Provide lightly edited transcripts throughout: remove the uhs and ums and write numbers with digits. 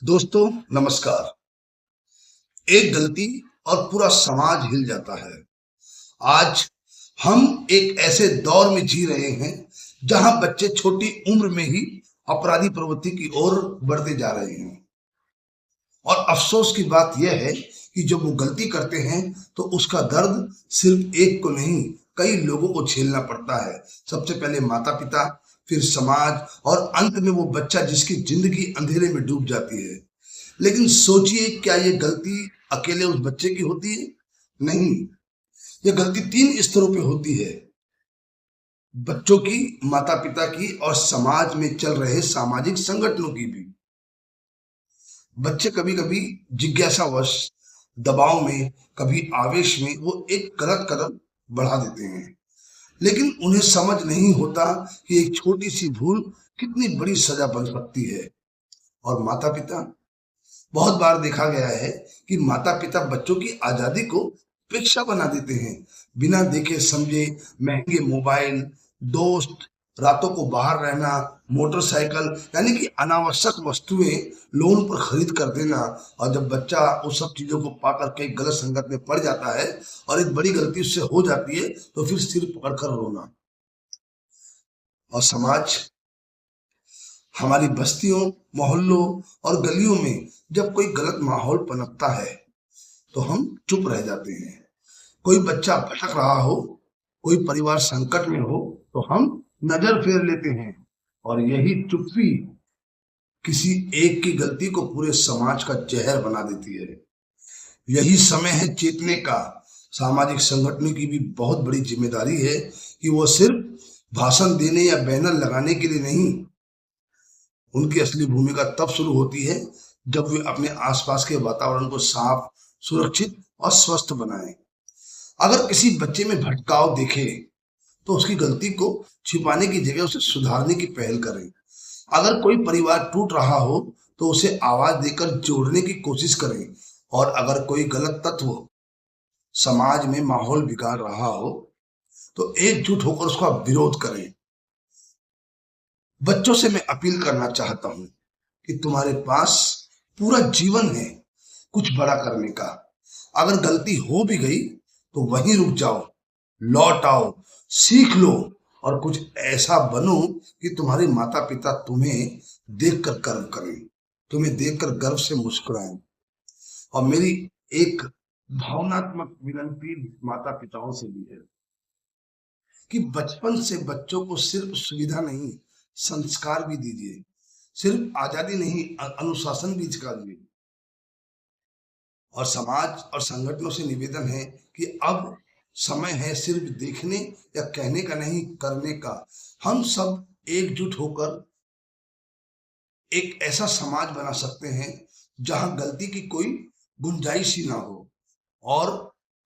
दोस्तों नमस्कार। एक गलती और पूरा समाज हिल जाता है। आज हम एक ऐसे दौर में जी रहे हैं जहां बच्चे छोटी उम्र में ही अपराधी प्रवृत्ति की ओर बढ़ते जा रहे हैं। और अफसोस की बात यह है कि जब वो गलती करते हैं तो उसका दर्द सिर्फ एक को नहीं, कई लोगों को झेलना पड़ता है। सबसे पहले माता पिता, फिर समाज और अंत में वो बच्चा जिसकी जिंदगी अंधेरे में डूब जाती है। लेकिन सोचिए, क्या ये गलती अकेले उस बच्चे की होती है? नहीं, यह गलती तीन स्तरों पे होती है: बच्चों की, माता पिता की और समाज में चल रहे सामाजिक संगठनों की भी। बच्चे कभी कभी जिज्ञासावश, दबाव में, कभी आवेश में वो एक गलत कदम बढ़ा देते हैं, लेकिन उन्हें समझ नहीं होता कि एक छोटी सी भूल कितनी बड़ी सजा बन सकती है। और माता पिता, बहुत बार देखा गया है कि माता पिता बच्चों की आजादी को पेशा बना देते हैं। बिना देखे समझे महंगे मोबाइल, दोस्त, रातों को बाहर रहना, मोटरसाइकिल, यानी कि अनावश्यक वस्तुएं लोन पर खरीद कर देना। और जब बच्चा उस सब चीजों को पाकर कई गलत संगत में पड़ जाता है और एक बड़ी गलती उससे हो जाती है तो फिर सिर पकड़कर रोना। और समाज, हमारी बस्तियों, मोहल्लों और गलियों में जब कोई गलत माहौल पनपता है तो हम चुप रह जाते हैं। कोई बच्चा भटक रहा हो, कोई परिवार संकट में हो, तो हम नजर फेर लेते हैं। और यही चुप्पी किसी एक की गलती को पूरे समाज का जहर बना देती है। यही समय है चेतने का। सामाजिक संगठनों की भी बहुत बड़ी जिम्मेदारी है कि वो सिर्फ भाषण देने या बैनर लगाने के लिए नहीं, उनकी असली भूमिका तब शुरू होती है जब वे अपने आसपास के वातावरण को साफ, सुरक्षित और स्वस्थ बनाएं। अगर किसी बच्चे में भटकाव दिखे तो उसकी गलती को छिपाने की जगह उसे सुधारने की पहल करें। अगर कोई परिवार टूट रहा हो तो उसे आवाज देकर जोड़ने की कोशिश करें। और अगर कोई गलत तत्व समाज में माहौल बिगाड़ रहा हो तो एकजुट होकर उसका विरोध करें। बच्चों से मैं अपील करना चाहता हूं कि तुम्हारे पास पूरा जीवन है कुछ बड़ा करने का। अगर गलती हो भी गई तो वहीं रुक जाओ, लौट आओ, सीख लो और कुछ ऐसा बनो कि तुम्हारे माता पिता तुम्हें देखकर गर्व करें, तुम्हें देखकर गर्व से मुस्कुराएं। और मेरी एक भावनात्मक विनती माता पिताओं से भी है कि बचपन से बच्चों को सिर्फ सुविधा नहीं, संस्कार भी दीजिए। सिर्फ आजादी नहीं, अनुशासन भी सिखाइए। और समाज और संगठनों से निवेदन है कि अब समय है सिर्फ देखने या कहने का नहीं, करने का। हम सब एकजुट होकर एक ऐसा समाज बना सकते हैं जहां गलती की कोई गुंजाइश ही ना हो, और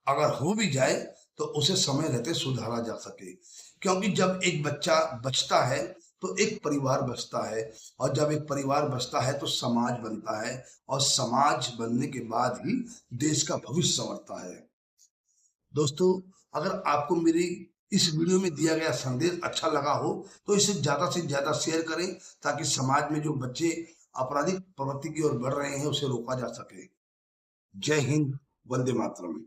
अगर हो भी जाए तो उसे समय रहते सुधारा जा सके। क्योंकि जब एक बच्चा बचता है तो एक परिवार बचता है, और जब एक परिवार बचता है तो समाज बनता है, और समाज बनने के बाद ही देश का भविष्य संवरता है। दोस्तों, अगर आपको मेरी इस वीडियो में दिया गया संदेश अच्छा लगा हो तो इसे ज्यादा से ज्यादा शेयर करें, ताकि समाज में जो बच्चे आपराधिक प्रवृत्ति की ओर बढ़ रहे हैं उसे रोका जा सके। जय हिंद, वंदे मातरम।